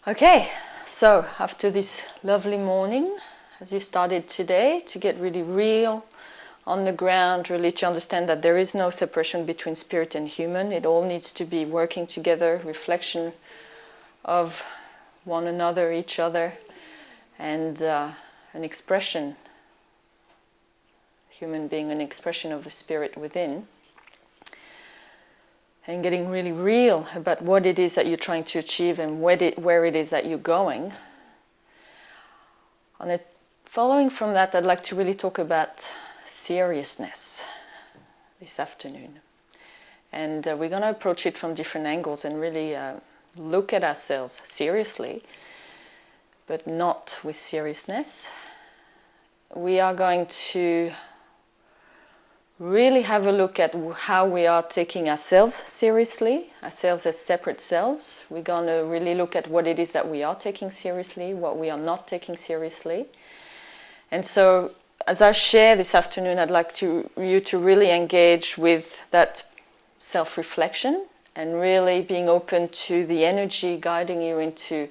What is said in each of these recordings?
Okay, so after this lovely morning, as you started today, to get really real on the ground, really to understand that there is no separation between spirit and human. It all needs to be working together, reflection of one another, each other, and an expression, human being, an expression of the spirit within. And getting really real about what it is that you're trying to achieve and where it is that you're going. Following from that, I'd like to really talk about seriousness this afternoon. And we're going to approach it from different angles and really look at ourselves seriously, but not with seriousness. We are going to really have a look at how we are taking ourselves seriously, ourselves as separate selves. We're going to really look at what it is that we are taking seriously, what we are not taking seriously. And so, as I share this afternoon, I'd like you to really engage with that self-reflection and really being open to the energy guiding you into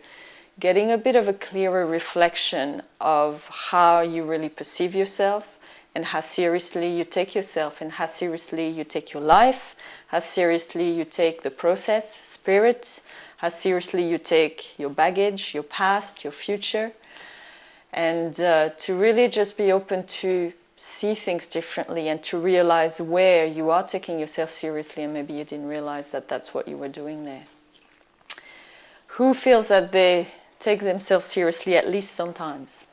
getting a bit of a clearer reflection of how you really perceive yourself, and how seriously you take yourself, and how seriously you take your life, how seriously you take the process, spirit, how seriously you take your baggage, your past, your future, and to really just be open to see things differently and to realize where you are taking yourself seriously and maybe you didn't realize that that's what you were doing there. Who feels that they take themselves seriously at least sometimes?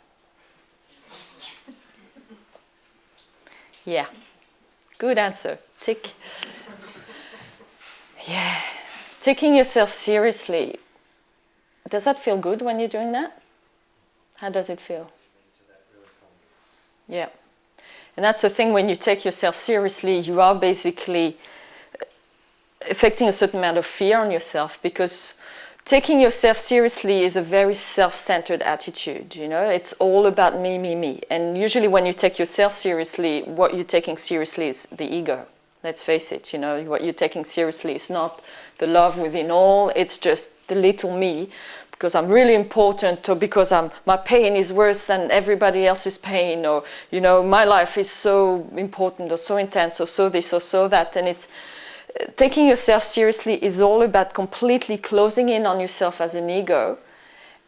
Yeah, good answer. Tick. Yeah, taking yourself seriously. Does that feel good when you're doing that? How does it feel? Yeah. And that's the thing, when you take yourself seriously, you are basically affecting a certain amount of fear on yourself, because taking yourself seriously is a very self-centered attitude, you know? It's all about me, me, me. And usually when you take yourself seriously, what you're taking seriously is the ego. Let's face it, you know, what you're taking seriously is not the love within all, it's just the little me, because I'm really important, or because my pain is worse than everybody else's pain, or, you know, my life is so important, or so intense, or so this, or so that. And it's taking yourself seriously is all about completely closing in on yourself as an ego,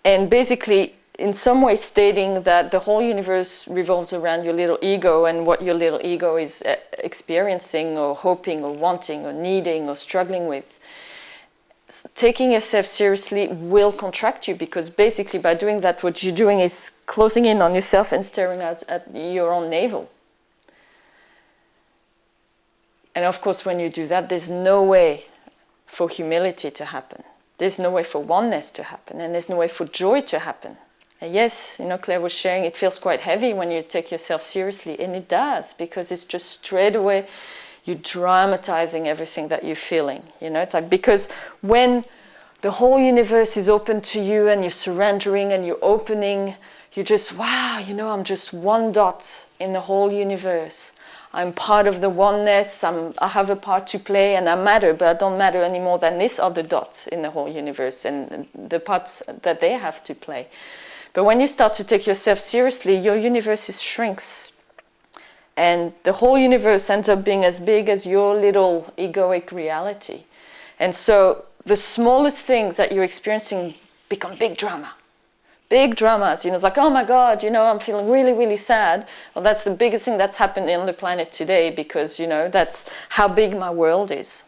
and basically in some way stating that the whole universe revolves around your little ego and what your little ego is experiencing or hoping or wanting or needing or struggling with. Taking yourself seriously will contract you, because basically by doing that, what you're doing is closing in on yourself and staring at your own navel. And of course, when you do that, there's no way for humility to happen. There's no way for oneness to happen. And there's no way for joy to happen. And yes, you know, Claire was sharing, it feels quite heavy when you take yourself seriously. And it does, because it's just straight away, you're dramatizing everything that you're feeling. You know, it's like, because when the whole universe is open to you and you're surrendering and you're opening, you're just, wow, you know, I'm just one dot in the whole universe. I'm part of the oneness, I have a part to play, and I matter, but I don't matter any more than this other dots in the whole universe and the parts that they have to play. But when you start to take yourself seriously, your universe shrinks. And the whole universe ends up being as big as your little egoic reality. And so the smallest things that you're experiencing become big drama. Big dramas, you know, it's like, oh my God, you know, I'm feeling really, really sad. Well, that's the biggest thing that's happened on the planet today, because, you know, that's how big my world is.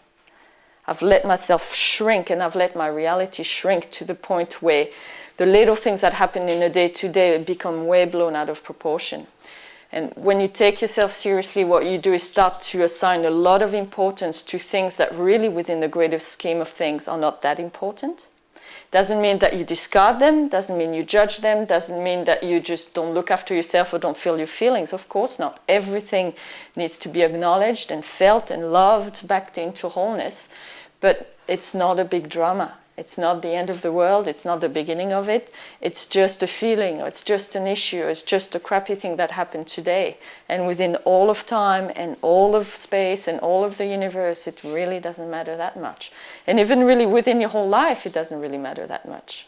I've let myself shrink, and I've let my reality shrink to the point where the little things that happen in a day-to-day become way blown out of proportion. And when you take yourself seriously, what you do is start to assign a lot of importance to things that really, within the greater scheme of things, are not that important. Doesn't mean that you discard them, doesn't mean you judge them, doesn't mean that you just don't look after yourself or don't feel your feelings. Of course not. Everything needs to be acknowledged and felt and loved back into wholeness. But it's not a big drama. It's not the end of the world. It's not the beginning of it. It's just a feeling, or it's just an issue. It's just a crappy thing that happened today. And within all of time and all of space and all of the universe, it really doesn't matter that much. And even really within your whole life, it doesn't really matter that much.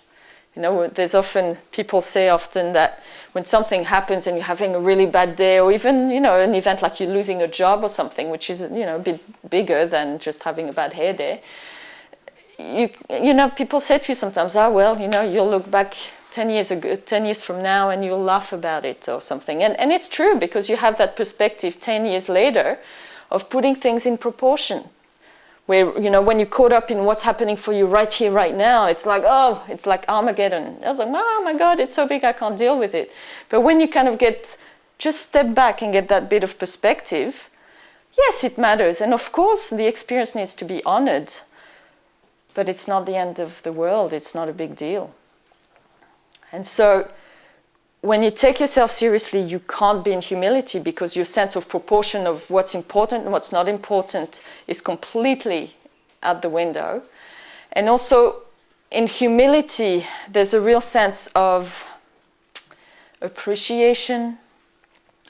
You know, there's often, people say often that when something happens and you're having a really bad day, or even, you know, an event like you're losing a job or something, which is, you know, a bit bigger than just having a bad hair day, you know, people say to you sometimes, oh, well, you know, you'll look back 10 years from now and you'll laugh about it or something. And it's true, because you have that perspective 10 years later of putting things in proportion. Where, you know, when you're caught up in what's happening for you right here, right now, it's like, oh, it's like Armageddon. I was like, oh my God, it's so big, I can't deal with it. But when you kind of just step back and get that bit of perspective, yes, it matters. And of course, the experience needs to be honored, but it's not the end of the world. It's not a big deal. And so when you take yourself seriously, you can't be in humility, because your sense of proportion of what's important and what's not important is completely out the window. And also in humility, there's a real sense of appreciation,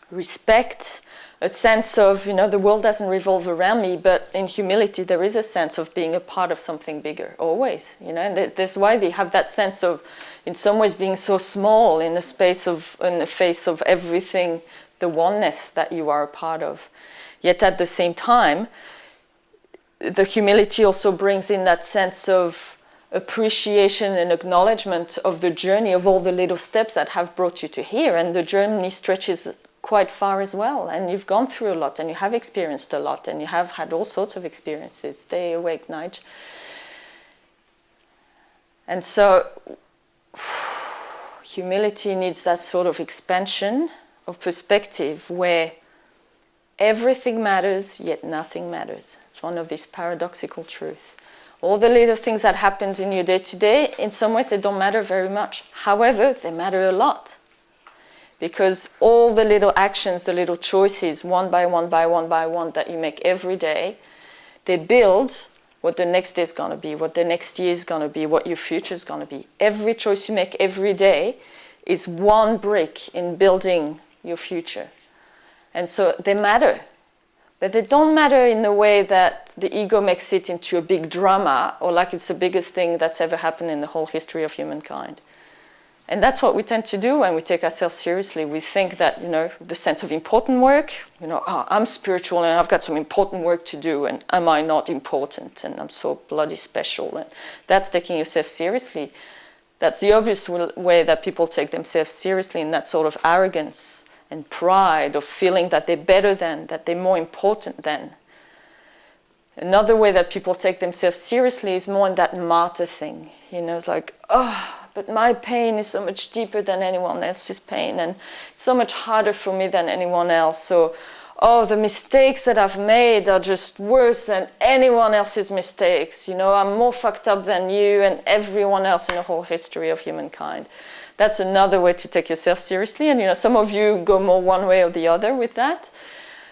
respect, a sense of, you know, the world doesn't revolve around me, but in humility there is a sense of being a part of something bigger, always, you know, and that's why they have that sense of, in some ways, being so small in the face of everything, the oneness that you are a part of. Yet at the same time, the humility also brings in that sense of appreciation and acknowledgement of the journey, of all the little steps that have brought you to here, and the journey stretches quite far as well, and you've gone through a lot, and you have experienced a lot, and you have had all sorts of experiences. Stay awake, Nige. And so humility needs that sort of expansion of perspective where everything matters, yet nothing matters. It's one of these paradoxical truths. All the little things that happen in your day-to-day, in some ways they don't matter very much. However, they matter a lot. Because all the little actions, the little choices, one by one that you make every day, they build what the next day is going to be, what the next year is going to be, what your future is going to be. Every choice you make every day is one brick in building your future. And so they matter. But they don't matter in a way that the ego makes it into a big drama, or like it's the biggest thing that's ever happened in the whole history of humankind. And that's what we tend to do when we take ourselves seriously. We think that, you know, the sense of important work, you know, oh, I'm spiritual and I've got some important work to do, and am I not important, and I'm so bloody special. And that's taking yourself seriously. That's the obvious way that people take themselves seriously, in that sort of arrogance and pride of feeling that they're better than, that they're more important than. Another way that people take themselves seriously is more in that martyr thing. You know, it's like, oh, but my pain is so much deeper than anyone else's pain, and so much harder for me than anyone else. So, oh, the mistakes that I've made are just worse than anyone else's mistakes. You know, I'm more fucked up than you and everyone else in the whole history of humankind. That's another way to take yourself seriously. And, you know, some of you go more one way or the other with that.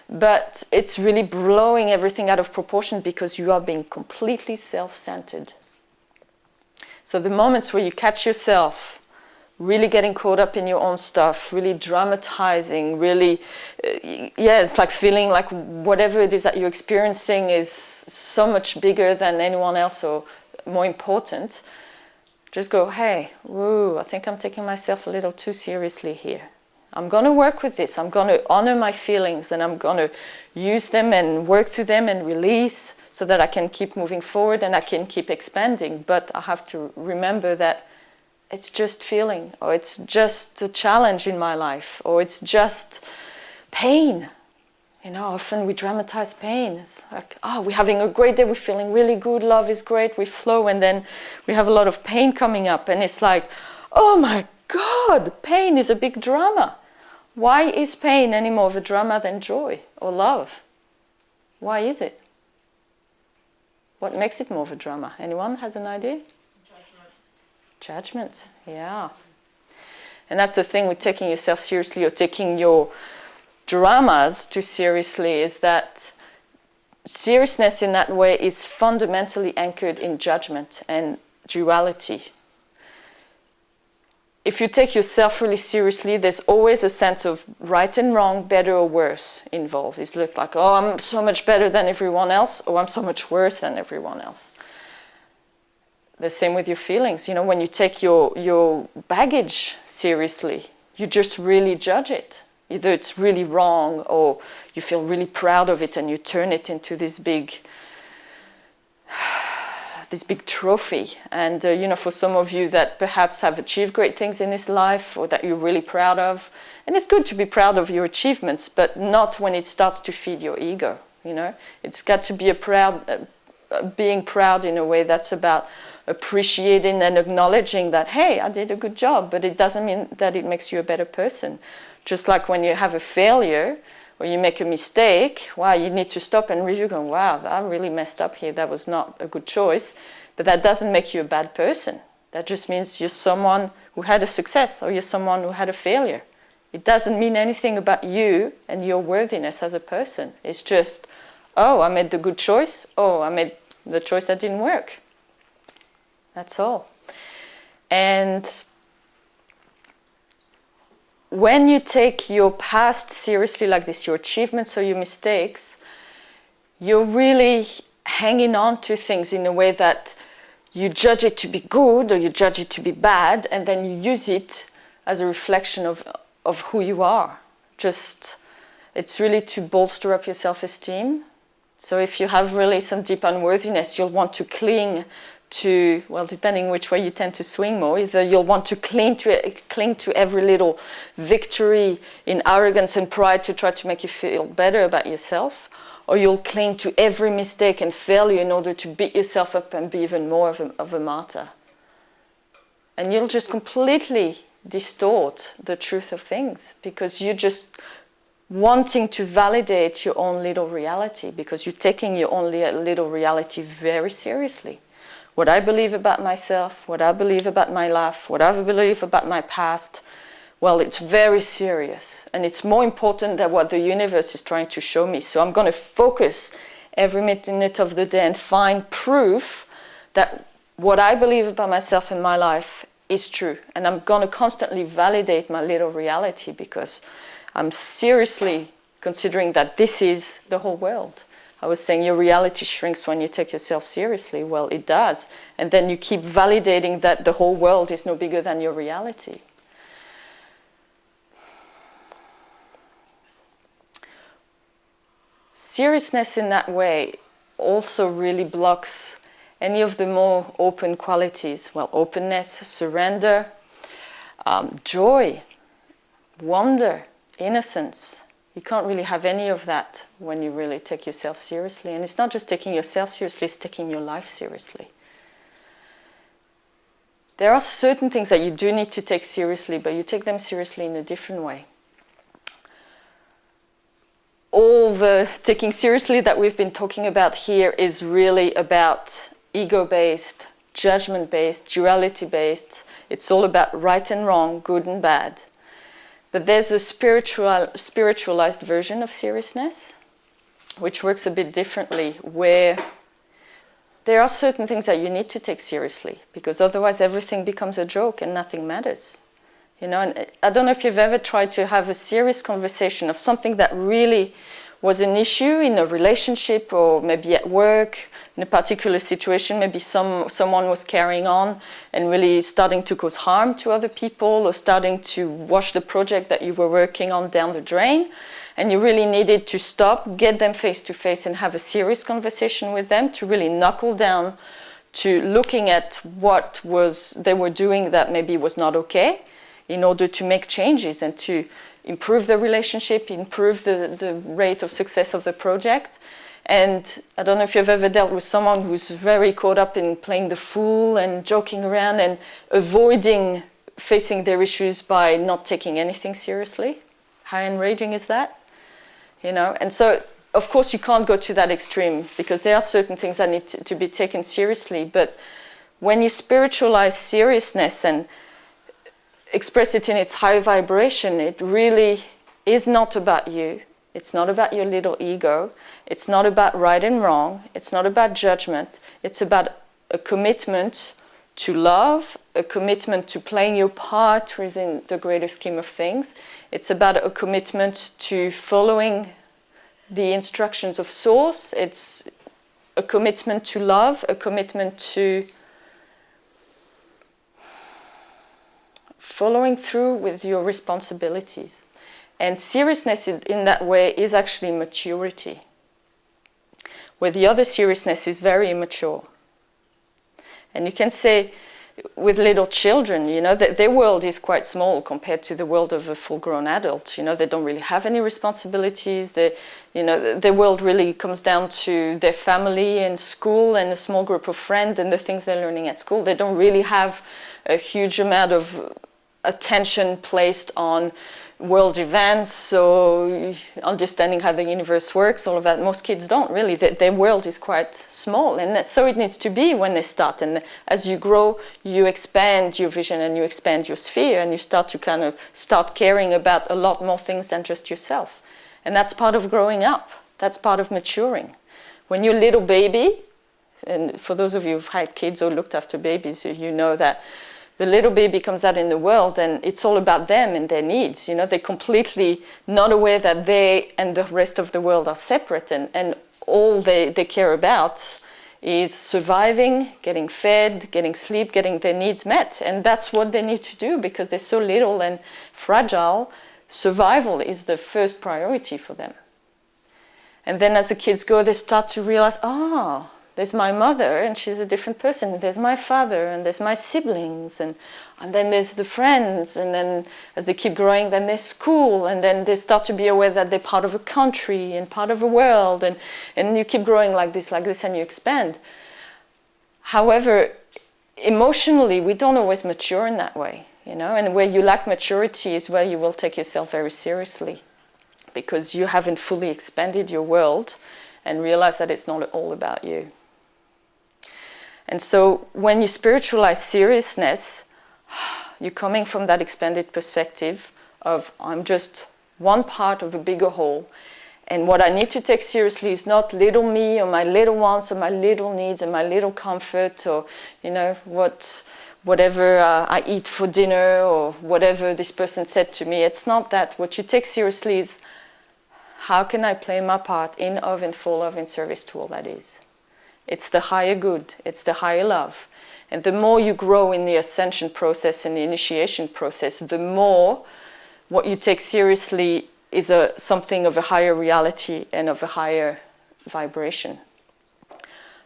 But it's really blowing everything out of proportion, because you are being completely self-centered. So the moments where you catch yourself really getting caught up in your own stuff, really dramatizing, really, it's like feeling like whatever it is that you're experiencing is so much bigger than anyone else or more important, just go, hey, woo, I think I'm taking myself a little too seriously here. I'm going to work with this. I'm going to honor my feelings, and I'm going to use them and work through them and release, so that I can keep moving forward and I can keep expanding. But I have to remember that it's just feeling, or it's just a challenge in my life, or it's just pain. You know, often we dramatize pain. It's like, oh, we're having a great day, we're feeling really good, love is great, we flow, and then we have a lot of pain coming up, and it's like, oh my God, pain is a big drama. Why is pain any more of a drama than joy or love? Why is it? What makes it more of a drama? Anyone has an idea? Judgment, yeah. And that's the thing with taking yourself seriously, or taking your dramas too seriously, is that seriousness in that way is fundamentally anchored in judgment and duality. If you take yourself really seriously, there's always a sense of right and wrong, better or worse involved. It's look like, oh, I'm so much better than everyone else, or I'm so much worse than everyone else. The same with your feelings. You know, when you take your baggage seriously, you just really judge it. Either it's really wrong or you feel really proud of it and you turn it into this big trophy. And, you know, for some of you that perhaps have achieved great things in this life or that you're really proud of, and it's good to be proud of your achievements, but not when it starts to feed your ego, you know. It's got to be being proud in a way that's about appreciating and acknowledging that, hey, I did a good job, but it doesn't mean that it makes you a better person. Just like when you have a failure or you make a mistake, wow, you need to stop and review, going, wow, I really messed up here, that was not a good choice. But that doesn't make you a bad person. That just means you're someone who had a success or you're someone who had a failure. It doesn't mean anything about you and your worthiness as a person. It's just, oh, I made the good choice, oh, I made the choice that didn't work. That's all. And when you take your past seriously like this, your achievements or your mistakes, you're really hanging on to things in a way that you judge it to be good or you judge it to be bad, and then you use it as a reflection of who you are. Just, it's really to bolster up your self-esteem. So if you have really some deep unworthiness, you'll want to cling to, well, depending which way you tend to swing more, either you'll want to cling to every little victory in arrogance and pride to try to make you feel better about yourself, or you'll cling to every mistake and failure in order to beat yourself up and be even more of a martyr. And you'll just completely distort the truth of things because you're just wanting to validate your own little reality, because you're taking your own little reality very seriously. What I believe about myself, what I believe about my life, what I believe about my past, well, it's very serious. And it's more important than what the universe is trying to show me. So I'm going to focus every minute of the day and find proof that what I believe about myself and my life is true. And I'm going to constantly validate my little reality because I'm seriously considering that this is the whole world. I was saying your reality shrinks when you take yourself seriously. Well, it does. And then you keep validating that the whole world is no bigger than your reality. Seriousness in that way also really blocks any of the more open qualities. Well, openness, surrender, joy, wonder, innocence. You can't really have any of that when you really take yourself seriously. And it's not just taking yourself seriously, it's taking your life seriously. There are certain things that you do need to take seriously, but you take them seriously in a different way. All the taking seriously that we've been talking about here is really about ego-based, judgment-based, duality-based. It's all about right and wrong, good and bad. But there's a spiritualized version of seriousness, which works a bit differently, where there are certain things that you need to take seriously, because otherwise everything becomes a joke and nothing matters. You know, and I don't know if you've ever tried to have a serious conversation of something that really was an issue in a relationship or maybe at work, in a particular situation, maybe someone was carrying on and really starting to cause harm to other people or starting to wash the project that you were working on down the drain, and you really needed to stop, get them face to face and have a serious conversation with them to really knuckle down to looking at what they were doing that maybe was not okay, in order to make changes and to improve the relationship, improve the rate of success of the project. And I don't know if you've ever dealt with someone who's very caught up in playing the fool and joking around and avoiding facing their issues by not taking anything seriously. How enraging is that? You know, and so of course you can't go to that extreme because there are certain things that need to be taken seriously. But when you spiritualize seriousness and express it in its high vibration, it really is not about you. It's not about your little ego. It's not about right and wrong. It's not about judgment. It's about a commitment to love, a commitment to playing your part within the greater scheme of things. It's about a commitment to following the instructions of Source. It's a commitment to love, a commitment to following through with your responsibilities. And seriousness in that way is actually maturity, where the other seriousness is very immature. And you can say, with little children, you know, that their world is quite small compared to the world of a full-grown adult. You know, they don't really have any responsibilities. They, you know, their world really comes down to their family and school and a small group of friends and the things they're learning at school. They don't really have a huge amount of attention placed on world events or understanding how the universe works, all of that. Most kids don't really. Their world is quite small, and so it needs to be when they start. And as you grow, you expand your vision and you expand your sphere, and you start to kind of start caring about a lot more things than just yourself. And that's part of growing up. That's part of maturing. When you're a little baby, and for those of you who've had kids or looked after babies, you know that the little baby comes out in the world and it's all about them and their needs. You know, they're completely not aware that they and the rest of the world are separate, and all they care about is surviving, getting fed, getting sleep, getting their needs met. And that's what they need to do because they're so little and fragile. Survival is the first priority for them. And then as the kids go, they start to realize, there's my mother and she's a different person. There's my father and there's my siblings and then there's the friends. And then as they keep growing, then there's school. And then they start to be aware that they're part of a country and part of a world. And you keep growing like this, and you expand. However, emotionally, we don't always mature in that way, you know. And where you lack maturity is where you will take yourself very seriously because you haven't fully expanded your world and realize that it's not all about you. And so when you spiritualize seriousness, you're coming from that expanded perspective of I'm just one part of a bigger whole. And what I need to take seriously is not little me or my little wants or my little needs and my little comfort or, you know, whatever I eat for dinner or whatever this person said to me. It's not that. What you take seriously is how can I play my part in, of, and for love in service to all that is. It's the higher good. It's the higher love. And the more you grow in the ascension process and the initiation process, the more what you take seriously is something of a higher reality and of a higher vibration.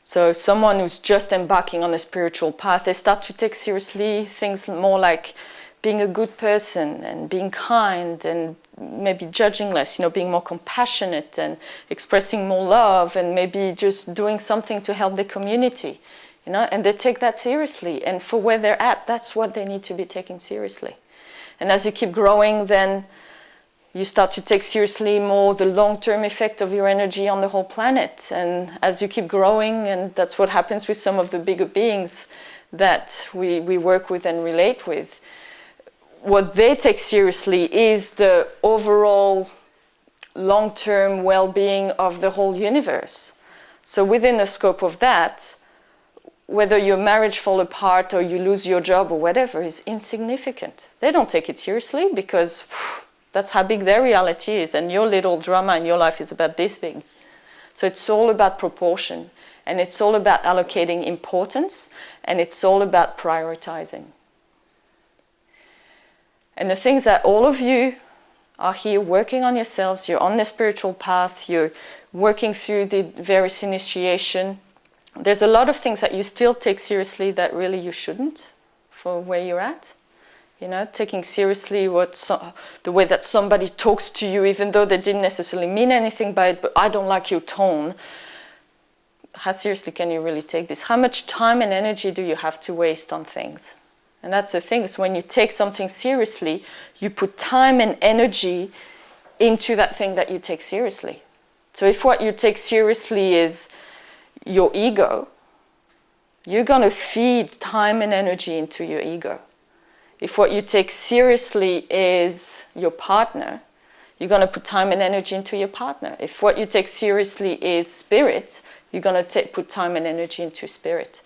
So someone who's just embarking on a spiritual path, they start to take seriously things more like being a good person and being kind and maybe judging less, you know, being more compassionate and expressing more love and maybe just doing something to help the community, you know, and they take that seriously. And for where they're at, that's what they need to be taken seriously. And as you keep growing, then you start to take seriously more the long-term effect of your energy on the whole planet. And as you keep growing, and that's what happens with some of the bigger beings that we work with and relate with, what they take seriously is the overall long-term well-being of the whole universe. So within the scope of that, whether your marriage falls apart or you lose your job or whatever is insignificant. They don't take it seriously because that's how big their reality is, and your little drama in your life is about this big. So it's all about proportion, and it's all about allocating importance, and it's all about prioritizing. And the things that all of you are here working on yourselves, you're on the spiritual path, you're working through the various initiation. There's a lot of things that you still take seriously that really you shouldn't for where you're at. You know, taking seriously the way that somebody talks to you, even though they didn't necessarily mean anything by it, but I don't like your tone. How seriously can you really take this? How much time and energy do you have to waste on things? And that's the thing, is when you take something seriously, you put time and energy into that thing that you take seriously. So if what you take seriously is your ego, you're going to feed time and energy into your ego. If what you take seriously is your partner, you're going to put time and energy into your partner. If what you take seriously is spirit, you're going to put time and energy into spirit.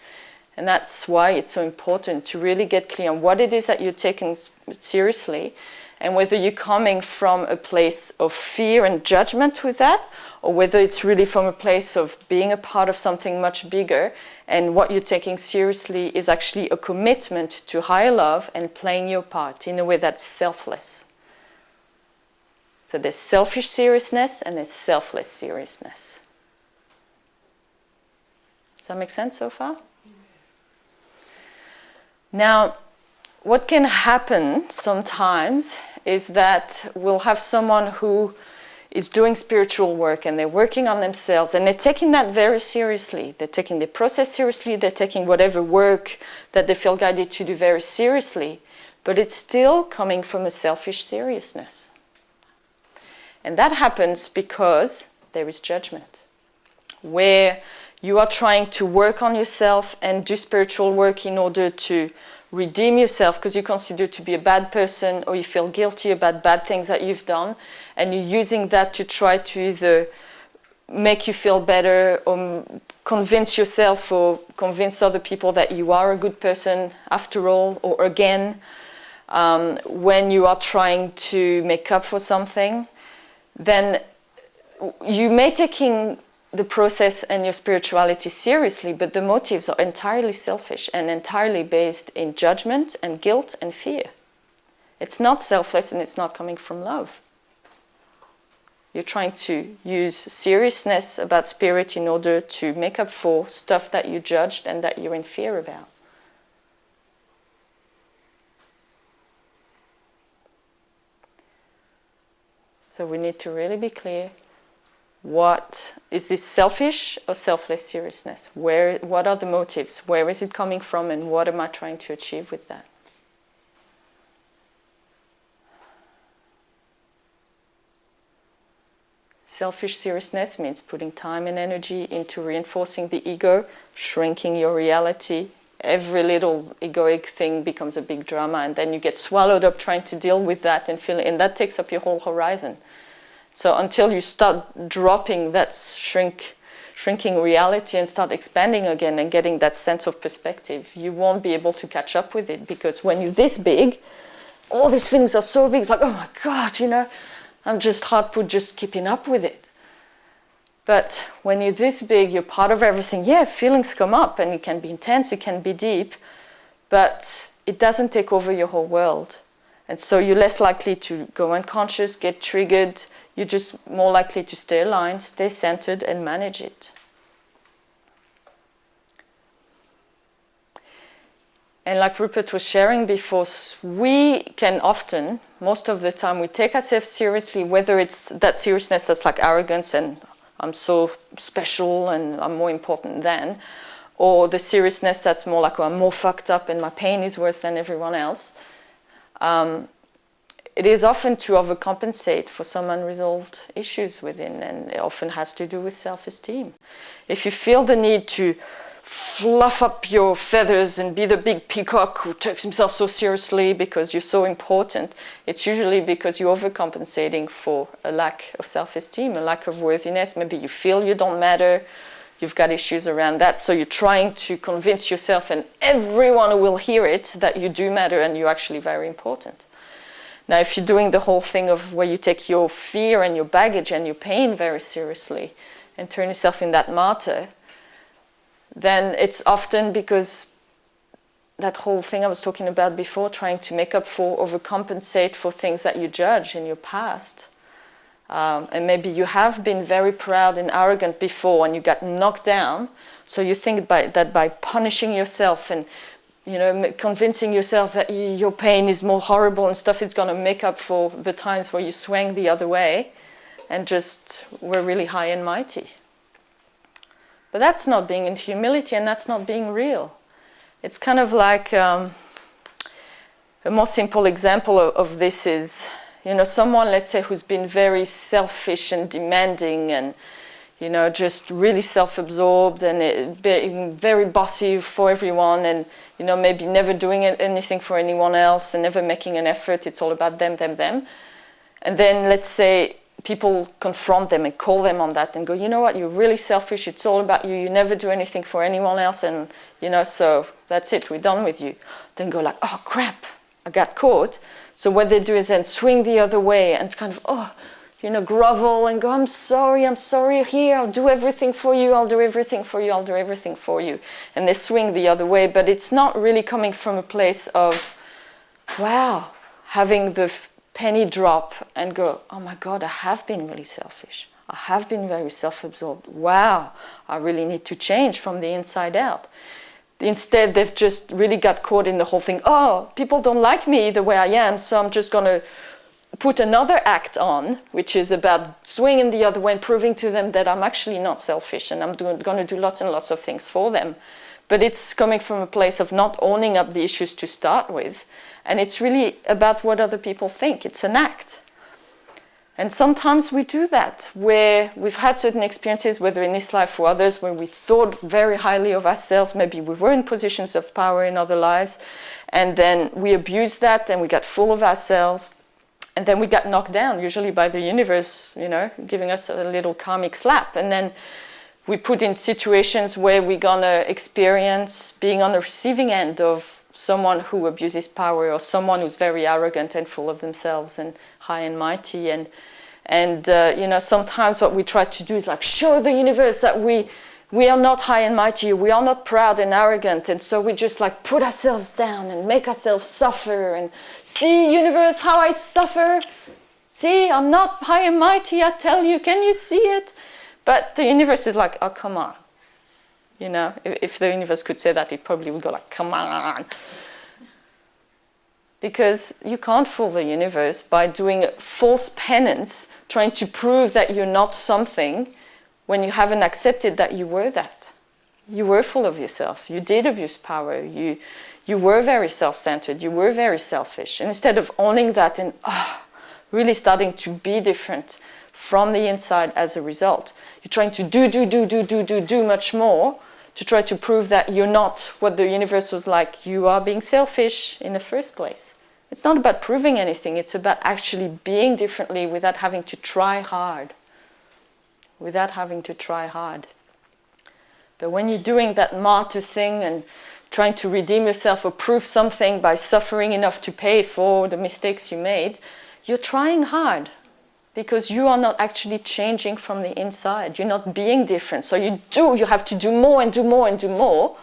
And that's why it's so important to really get clear on what it is that you're taking seriously And whether you're coming from a place of fear and judgment with that, or whether it's really from a place of being a part of something much bigger, and what you're taking seriously is actually a commitment to higher love and playing your part in a way that's selfless. So there's selfish seriousness and there's selfless seriousness. Does that make sense so far? Now, what can happen sometimes is that we'll have someone who is doing spiritual work and they're working on themselves and they're taking that very seriously. They're taking the process seriously, they're taking whatever work that they feel guided to do very seriously, but it's still coming from a selfish seriousness. And that happens because there is judgment, where you are trying to work on yourself and do spiritual work in order to redeem yourself because you consider to be a bad person or you feel guilty about bad things that you've done, and you're using that to try to either make you feel better or convince yourself or convince other people that you are a good person after all, or again, when you are trying to make up for something, then you may taking the process and your spirituality seriously, but the motives are entirely selfish and entirely based in judgment and guilt and fear. It's not selfless and it's not coming from love. You're trying to use seriousness about spirit in order to make up for stuff that you judged and that you're in fear about. So we need to really be clear. What is this, selfish or selfless seriousness? What are the motives? Where is it coming from, and what am I trying to achieve with that? Selfish seriousness means putting time and energy into reinforcing the ego, shrinking your reality. Every little egoic thing becomes a big drama, and then you get swallowed up trying to deal with that and that takes up your whole horizon. So until you start dropping that shrinking reality and start expanding again and getting that sense of perspective, you won't be able to catch up with it, because when you're this big, all these things are so big, it's like, oh my God, I'm just hard put just keeping up with it. But when you're this big, you're part of everything. Yeah, feelings come up and it can be intense, it can be deep, but it doesn't take over your whole world. And so you're less likely to go unconscious, get triggered. You're just more likely to stay aligned, stay centered, and manage it. And like Rupert was sharing before, we can often, most of the time, we take ourselves seriously, whether it's that seriousness that's like arrogance and I'm so special and I'm more important than, or the seriousness that's more like, oh, I'm more fucked up and my pain is worse than everyone else. It is often to overcompensate for some unresolved issues within, and it often has to do with self-esteem. If you feel the need to fluff up your feathers and be the big peacock who takes himself so seriously because you're so important, it's usually because you're overcompensating for a lack of self-esteem, a lack of worthiness. Maybe you feel you don't matter, you've got issues around that, so you're trying to convince yourself and everyone who will hear it that you do matter and you're actually very important. Now, if you're doing the whole thing of where you take your fear and your baggage and your pain very seriously and turn yourself in that martyr, then it's often because that whole thing I was talking about before, trying to make up for, overcompensate for things that you judge in your past. And maybe you have been very proud and arrogant before and you got knocked down, so you think that by punishing yourself and convincing yourself that your pain is more horrible and stuff, it's going to make up for the times where you swang the other way and just were really high and mighty. But that's not being in humility, and that's not being real. It's kind of like a more simple example of this is, someone, let's say, who's been very selfish and demanding and just really self-absorbed and being very bossy for everyone and, maybe never doing anything for anyone else and never making an effort. It's all about them. And then, let's say, people confront them and call them on that and go, you know what, you're really selfish. It's all about you. You never do anything for anyone else. And, so that's it. We're done with you. Then go like, oh, crap, I got caught. So what they do is then swing the other way and kind of, grovel and go, I'm sorry here, I'll do everything for you, I'll do everything for you, I'll do everything for you. And they swing the other way, but it's not really coming from a place of, wow, having the penny drop and go, oh my God, I have been really selfish. I have been very self-absorbed. Wow, I really need to change from the inside out. Instead, they've just really got caught in the whole thing. Oh, people don't like me the way I am, so I'm just going to put another act on, which is about swinging the other way and proving to them that I'm actually not selfish and I'm going to do lots and lots of things for them. But it's coming from a place of not owning up the issues to start with. And it's really about what other people think. It's an act. And sometimes we do that, where we've had certain experiences, whether in this life or others, where we thought very highly of ourselves. Maybe we were in positions of power in other lives. And then we abused that and we got full of ourselves. And then we got knocked down, usually by the universe, giving us a little karmic slap. And then we put in situations where we're going to experience being on the receiving end of someone who abuses power, or someone who's very arrogant and full of themselves and high and mighty. And sometimes what we try to do is like show the universe that we are not high and mighty, we are not proud and arrogant, and so we just like put ourselves down and make ourselves suffer and see, universe, how I suffer. See, I'm not high and mighty, I tell you, can you see it? But the universe is like, oh, come on. If the universe could say that, it probably would go like, come on. Because you can't fool the universe by doing false penance, trying to prove that you're not something when you haven't accepted that you were that. You were full of yourself. You did abuse power. You were very self-centered. You were very selfish. And instead of owning that and really starting to be different from the inside as a result, you're trying to do much more to try to prove that you're not what the universe was like. You are being selfish in the first place. It's not about proving anything. It's about actually being differently without having to try hard. But when you're doing that martyr thing and trying to redeem yourself or prove something by suffering enough to pay for the mistakes you made, you're trying hard. Because you are not actually changing from the inside. You're not being different. So you have to do more and do more and do more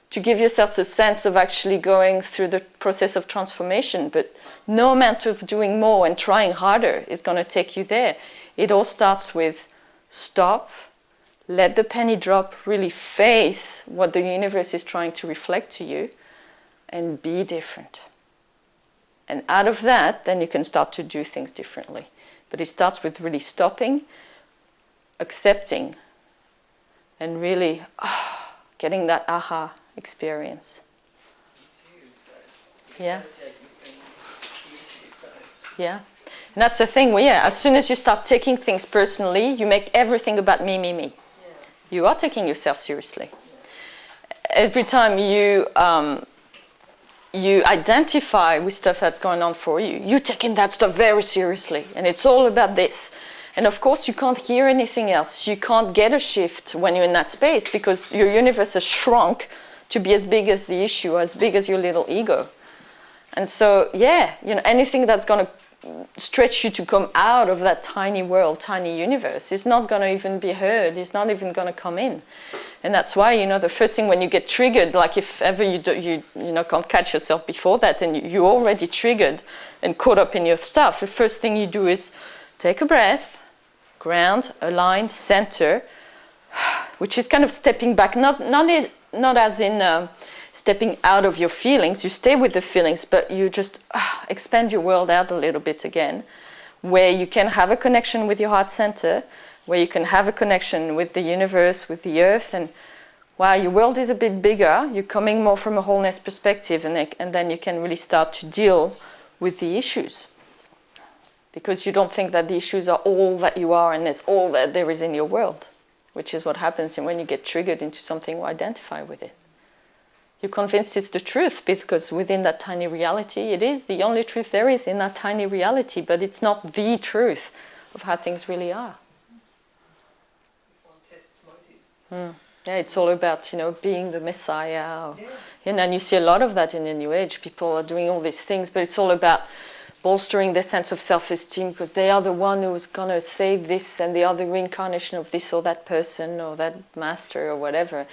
to give yourself a sense of actually going through the process of transformation. But no amount of doing more and trying harder is going to take you there. It all starts with stop, let the penny drop, really face what the universe is trying to reflect to you, and be different. And out of that, then you can start to do things differently. But it starts with really stopping, accepting, and really getting that aha experience. Yeah. Yeah. And that's the thing, as soon as you start taking things personally, you make everything about me. Yeah. You are taking yourself seriously. Every time you identify with stuff that's going on for you, you're taking that stuff very seriously, and it's all about this. And of course, you can't hear anything else. You can't get a shift when you're in that space because your universe has shrunk to be as big as the issue, as big as your little ego. And so, anything that's going to stretch you to come out of that tiny world, tiny universe, is not going to even be heard, is not even going to come in. And that's why, the first thing when you get triggered, like if ever you can't catch yourself before that and you're already triggered and caught up in your stuff, the first thing you do is take a breath, ground, align, center, which is kind of stepping back, not as in stepping out of your feelings. You stay with the feelings, but you just expand your world out a little bit again, where you can have a connection with your heart center, where you can have a connection with the universe, with the earth, and wow, your world is a bit bigger, you're coming more from a wholeness perspective, and then you can really start to deal with the issues. Because you don't think that the issues are all that you are and there's all that there is in your world, which is what happens when you get triggered into something or identify with it. You're convinced it's the truth because within that tiny reality, it is the only truth there is in that tiny reality, but it's not the truth of how things really are. Yeah, it's all about, being the Messiah. And you see a lot of that in the New Age. People are doing all these things, but it's all about bolstering their sense of self-esteem because they are the one who's going to save this and they are the reincarnation of this or that person or that master or whatever.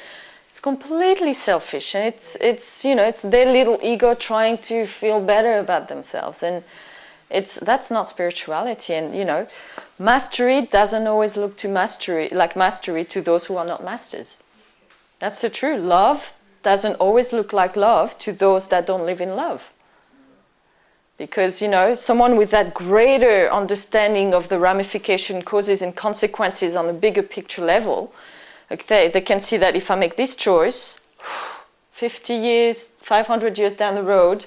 It's completely selfish, and it's you know, it's their little ego trying to feel better about themselves, and that's not spirituality. And you know, mastery doesn't always look to mastery to those who are not masters. That's the truth. Love doesn't always look like love to those that don't live in love. Because, you know, someone with that greater understanding of the ramification, causes and consequences on a bigger picture level, like they can see that if I make this choice, 50 years, 500 years down the road,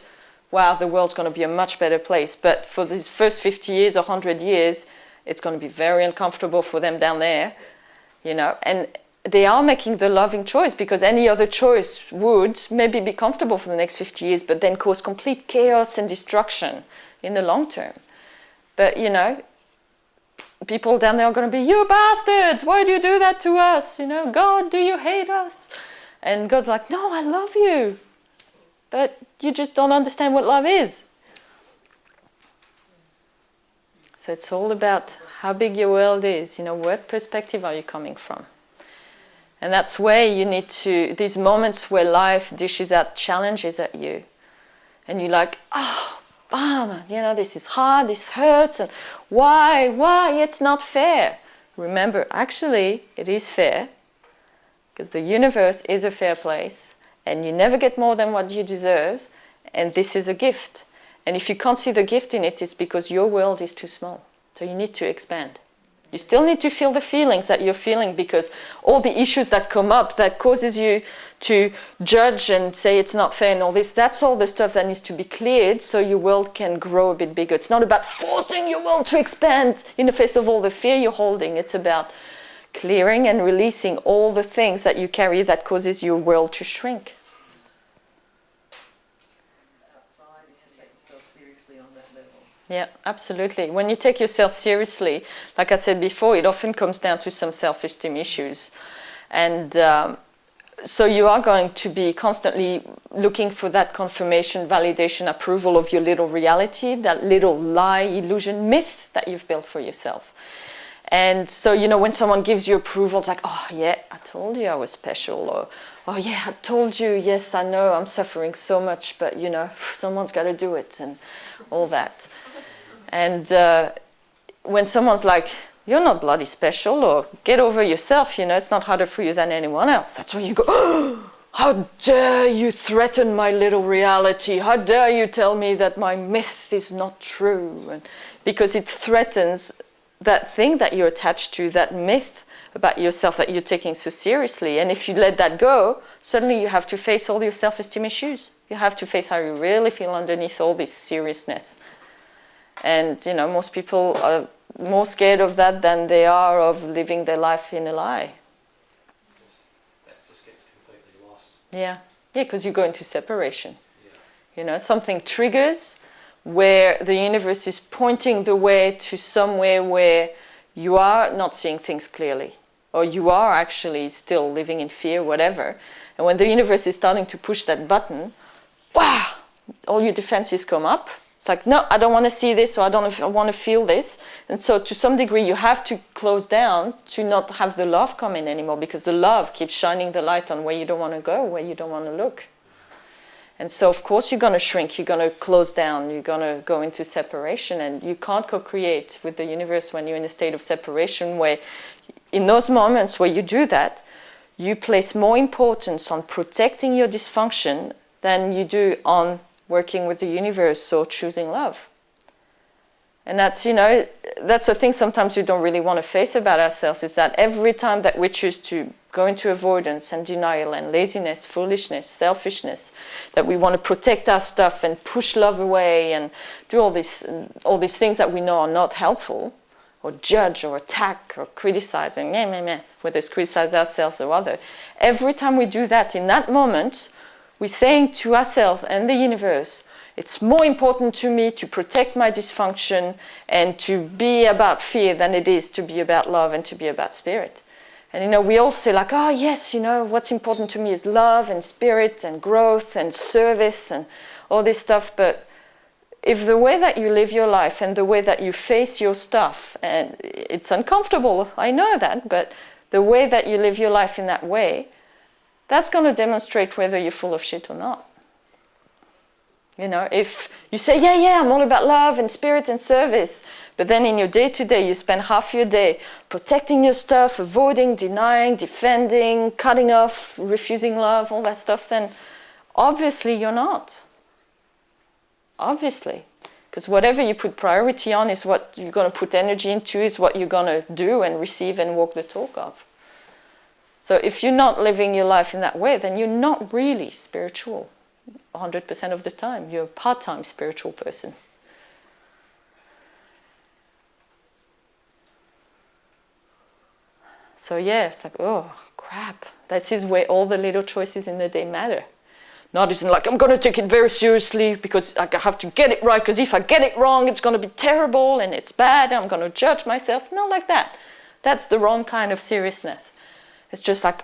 wow, the world's going to be a much better place. But for these first 50 years or 100 years, it's going to be very uncomfortable for them down there, you know. And they are making the loving choice, because any other choice would maybe be comfortable for the next 50 years, but then cause complete chaos and destruction in the long term. But, you know, people down there are going to be, you bastards, why do you do that to us? You know, God, do you hate us? And God's like, no, I love you. But you just don't understand what love is. So it's all about how big your world is. You know, what perspective are you coming from? And that's where you need to, these moments where life dishes out challenges at you. And you're like, oh, bummer, you know, this is hard, this hurts, and why, it's not fair. Remember, actually, it is fair, because the universe is a fair place, and you never get more than what you deserve, and this is a gift. And if you can't see the gift in it, it's because your world is too small. So you need to expand. You still need to feel the feelings that you're feeling, because all the issues that come up that causes you to judge and say it's not fair and all this, that's all the stuff that needs to be cleared so your world can grow a bit bigger. It's not about forcing your world to expand in the face of all the fear you're holding. It's about clearing and releasing all the things that you carry that causes your world to shrink. Outside, if you take yourself seriously on that level. Yeah, absolutely. When you take yourself seriously, like I said before, it often comes down to some self-esteem issues. And so you are going to be constantly looking for that confirmation, validation, approval of your little reality, that little lie, illusion, myth that you've built for yourself. And so, you know, when someone gives you approval, it's like, oh, yeah, I told you I was special. Or, oh, yeah, I told you, yes, I know I'm suffering so much, but, you know, someone's got to do it, and all that. And when someone's like, you're not bloody special, or get over yourself, you know, it's not harder for you than anyone else. That's when you go, oh, how dare you threaten my little reality? How dare you tell me that my myth is not true? And because it threatens that thing that you're attached to, that myth about yourself that you're taking so seriously. And if you let that go, suddenly you have to face all your self-esteem issues. You have to face how you really feel underneath all this seriousness. And, you know, most people are more scared of that than they are of living their life in a lie. That just gets completely lost. Yeah, because you go into separation. Yeah. You know, something triggers where the universe is pointing the way to somewhere where you are not seeing things clearly, or you are actually still living in fear, whatever. And when the universe is starting to push that button, wow, all your defenses come up. It's like, no, I don't want to see this, or I don't want to feel this. And so to some degree, you have to close down to not have the love come in anymore, because the love keeps shining the light on where you don't want to go, where you don't want to look. And so, of course, you're going to shrink, you're going to close down, you're going to go into separation, and you can't co-create with the universe when you're in a state of separation, where in those moments where you do that, you place more importance on protecting your dysfunction than you do on working with the universe or choosing love. And that's, you know, that's the thing sometimes we don't really want to face about ourselves, is that every time that we choose to go into avoidance and denial and laziness, foolishness, selfishness, that we want to protect our stuff and push love away and do all these things that we know are not helpful, or judge or attack or criticizing, whether it's criticize ourselves or other. Every time we do that, in that moment, we're saying to ourselves and the universe, it's more important to me to protect my dysfunction and to be about fear than it is to be about love and to be about spirit. And, you know, we all say like, oh, yes, you know, what's important to me is love and spirit and growth and service and all this stuff. But if the way that you live your life and the way that you face your stuff, and it's uncomfortable, I know that, but the way that you live your life in that way, that's going to demonstrate whether you're full of shit or not. You know, if you say, yeah, I'm all about love and spirit and service, but then in your day-to-day you spend half your day protecting your stuff, avoiding, denying, defending, cutting off, refusing love, all that stuff, then obviously you're not. Obviously. Because whatever you put priority on is what you're going to put energy into, is what you're going to do and receive and walk the talk of. So if you're not living your life in that way, then you're not really spiritual 100% of the time. You're a part-time spiritual person. So yeah, it's like, oh, crap. This is where all the little choices in the day matter. Not isn't like, I'm going to take it very seriously because I have to get it right, because if I get it wrong, it's going to be terrible and it's bad, I'm going to judge myself. Not like that. That's the wrong kind of seriousness. It's just like,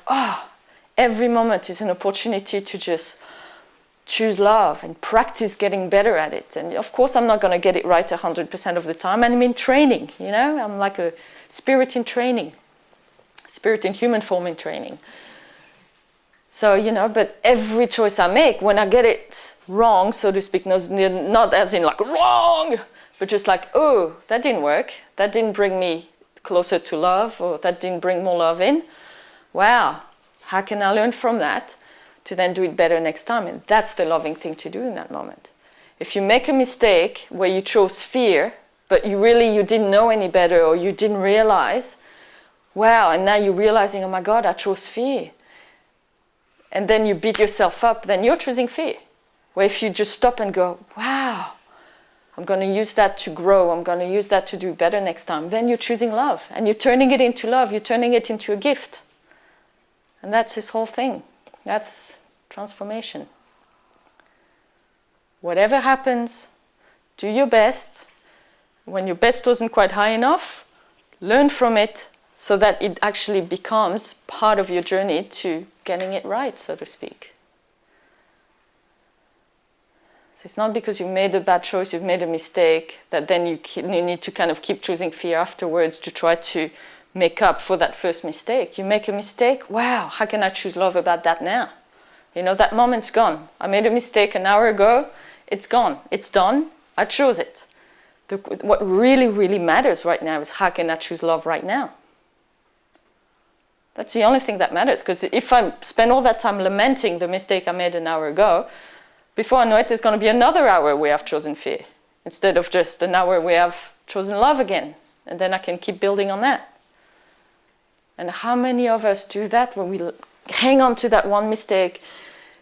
every moment is an opportunity to just choose love and practice getting better at it. And of course, I'm not going to get it right 100% of the time. And I'm in training, you know. I'm like a spirit in training. Spirit in human form in training. So, you know, but every choice I make, when I get it wrong, so to speak, not as in like wrong, but just like, oh, that didn't work. That didn't bring me closer to love, or that didn't bring more love in. Wow, how can I learn from that to then do it better next time? And that's the loving thing to do in that moment. If you make a mistake where you chose fear, but you didn't know any better, or you didn't realize, wow, and now you're realizing, oh my God, I chose fear. And then you beat yourself up, then you're choosing fear. Where if you just stop and go, wow, I'm going to use that to grow, I'm going to use that to do better next time, then you're choosing love. And you're turning it into love, you're turning it into a gift. And that's this whole thing. That's transformation. Whatever happens, do your best. When your best wasn't quite high enough, learn from it so that it actually becomes part of your journey to getting it right, so to speak. So it's not because you made a bad choice, you've made a mistake, that then you need to kind of keep choosing fear afterwards to try to make up for that first mistake. You make a mistake, wow, how can I choose love about that now? You know, that moment's gone. I made a mistake an hour ago, it's gone, it's done, I chose it. What really, really matters right now is how can I choose love right now? That's the only thing that matters, because if I spend all that time lamenting the mistake I made an hour ago, before I know it, there's going to be another hour where I've chosen fear, instead of just an hour where I've chosen love again, and then I can keep building on that. And how many of us do that when we hang on to that one mistake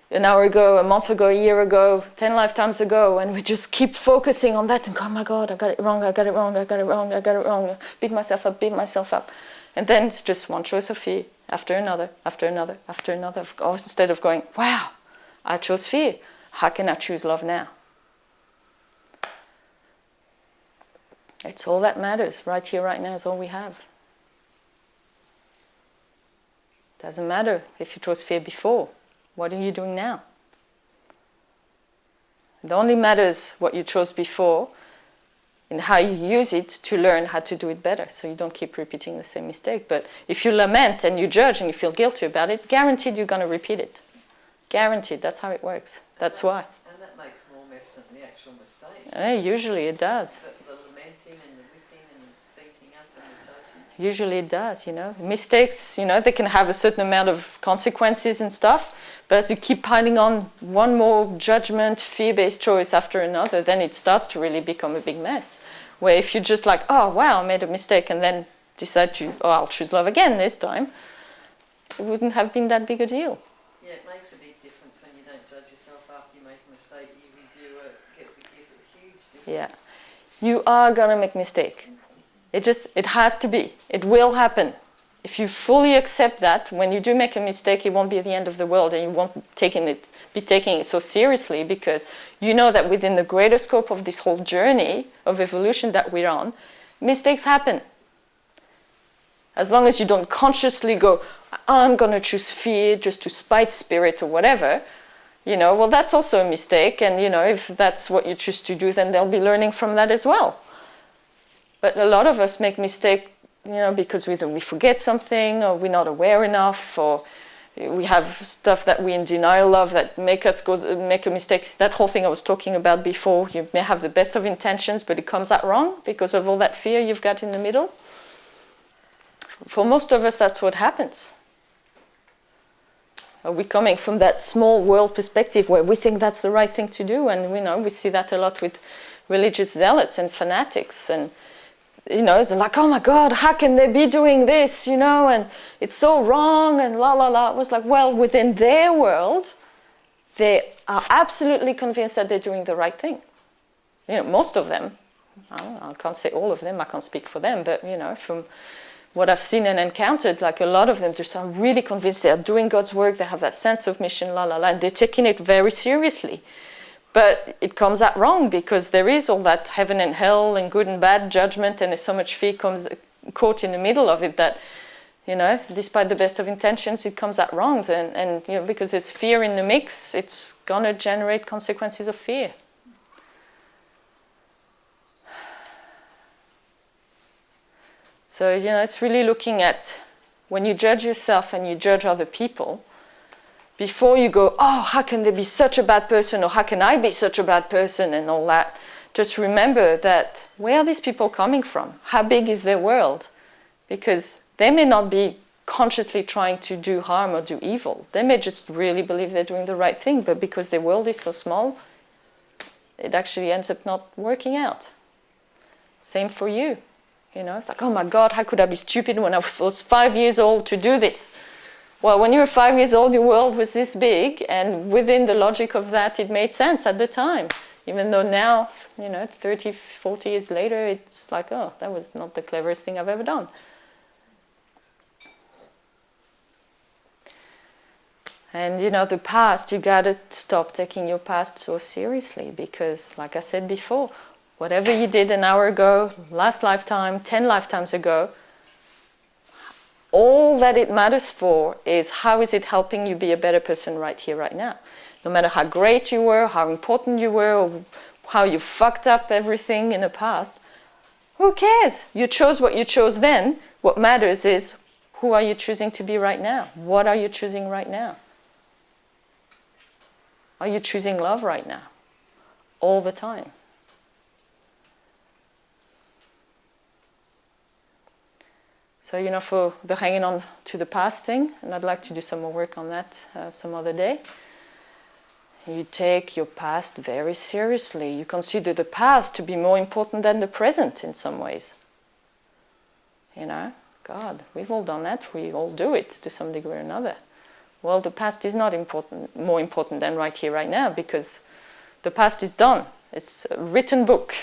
an hour ago, a month ago, a year ago, 10 lifetimes ago, and we just keep focusing on that and go, oh my God, I got it wrong, I got it wrong, I got it wrong, I got it wrong, beat myself up. And then it's just one choice of fear after another, after another, after another. Instead of going, wow, I chose fear. How can I choose love now? It's all that matters. Right here, right now is all we have. Doesn't matter if you chose fear before. What are you doing now? It only matters what you chose before and how you use it to learn how to do it better, so you don't keep repeating the same mistake. But if you lament and you judge and you feel guilty about it, guaranteed you're going to repeat it. Guaranteed. That's how it works. That's why. And that makes more mess than the actual mistake. Usually it does. The lamenting and the whipping and the beating up and the judging. Usually it does, you know. Mistakes, you know, they can have a certain amount of consequences and stuff, but as you keep piling on one more judgment, fear-based choice after another, then it starts to really become a big mess. Where if you're just like, oh, wow, I made a mistake, and then decide to, oh, I'll choose love again this time, it wouldn't have been that big a deal. Yeah, it makes a big difference when you don't judge yourself after you make a mistake. You review it, give a huge difference. Yeah. You are going to make a mistake. It has to be. It will happen. If you fully accept that, when you do make a mistake, it won't be the end of the world, and you won't be taking it so seriously, because you know that within the greater scope of this whole journey of evolution that we're on, mistakes happen. As long as you don't consciously go, I'm going to choose fear just to spite spirit or whatever, well, that's also a mistake. And, if that's what you choose to do, then they'll be learning from that as well. But a lot of us make mistakes, because either we forget something, or we're not aware enough, or we have stuff that we're in denial of that make us make a mistake. That whole thing I was talking about before, you may have the best of intentions, but it comes out wrong because of all that fear you've got in the middle. For most of us, that's what happens. We're coming from that small world perspective where we think that's the right thing to do, and we see that a lot with religious zealots and fanatics, and it's like, oh my God, how can they be doing this, and it's so wrong, and la la la. It was like, well, within their world, they are absolutely convinced that they're doing the right thing. Most of them, I can't say all of them, I can't speak for them, but from what I've seen and encountered, like a lot of them just are really convinced they are doing God's work, they have that sense of mission, la la la, and they're taking it very seriously. But it comes out wrong because there is all that heaven and hell and good and bad judgment, and there's so much fear comes caught in the middle of it that, despite the best of intentions, it comes out wrong. And because there's fear in the mix, it's going to generate consequences of fear. So, it's really looking at when you judge yourself and you judge other people, before you go, oh, how can they be such a bad person, or how can I be such a bad person, and all that, just remember that where are these people coming from? How big is their world? Because they may not be consciously trying to do harm or do evil. They may just really believe they're doing the right thing, but because their world is so small, it actually ends up not working out. Same for you. It's like, oh my God, how could I be stupid when I was 5 years old to do this? Well, when you were 5 years old, your world was this big, and within the logic of that, it made sense at the time. Even though now, 30, 40 years later, it's like, oh, that was not the cleverest thing I've ever done. And, the past, you got to stop taking your past so seriously because, like I said before, whatever you did an hour ago, last lifetime, 10 lifetimes ago, all that it matters for is how is it helping you be a better person right here, right now. No matter how great you were, how important you were, or how you fucked up everything in the past, who cares? You chose what you chose then. What matters is who are you choosing to be right now? What are you choosing right now? Are you choosing love right now? All the time. So, for the hanging on to the past thing, and I'd like to do some more work on that some other day, you take your past very seriously. You consider the past to be more important than the present in some ways. God, we've all done that. We all do it to some degree or another. Well, the past is not more important than right here, right now, because the past is done. It's a written book,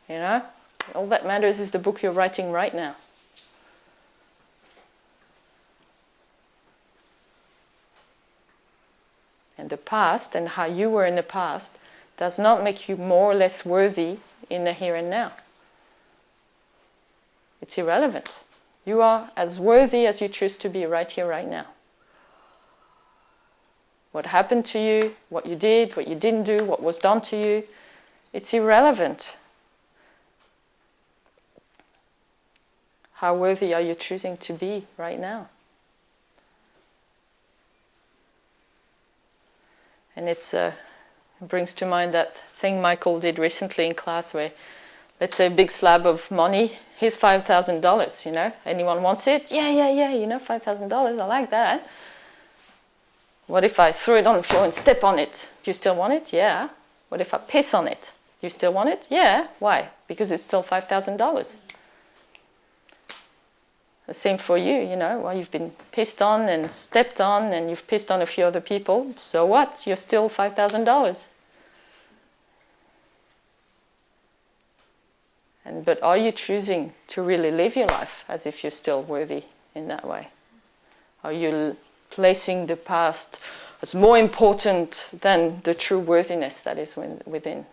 All that matters is the book you're writing right now. And the past and how you were in the past does not make you more or less worthy in the here and now. It's irrelevant. You are as worthy as you choose to be right here, right now. What happened to you, what you did, what you didn't do, what was done to you, it's irrelevant. How worthy are you choosing to be right now? And it brings to mind that thing Michael did recently in class where, let's say, a big slab of money, here's $5,000, Anyone wants it? Yeah, $5,000, I like that. What if I throw it on the floor and step on it? Do you still want it? Yeah. What if I piss on it? Do you still want it? Yeah. Why? Because it's still $5,000. The same for you, well, you've been pissed on and stepped on and you've pissed on a few other people. So what? You're still $5,000. But are you choosing to really live your life as if you're still worthy in that way? Are you placing the past as more important than the true worthiness that is within?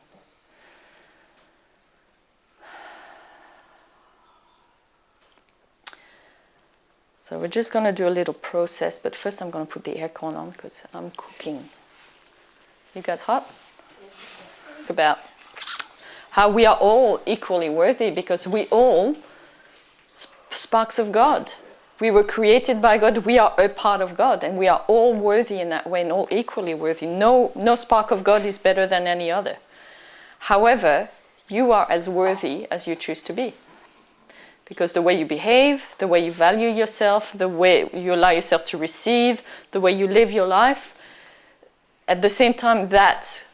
So we're just going to do a little process, but first I'm going to put the aircon on because I'm cooking. You guys hot? It's about how we are all equally worthy because we all sparks of God. We were created by God, we are a part of God, and we are all worthy in that way and all equally worthy. No spark of God is better than any other. However, you are as worthy as you choose to be. Because the way you behave, the way you value yourself, the way you allow yourself to receive, the way you live your life, at the same time that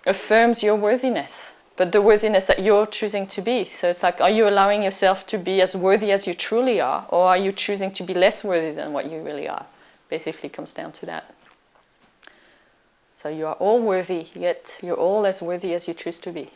affirms your worthiness. But the worthiness that you're choosing to be. So it's like, are you allowing yourself to be as worthy as you truly are, or are you choosing to be less worthy than what you really are? Basically comes down to that. So you are all worthy, yet you're all as worthy as you choose to be.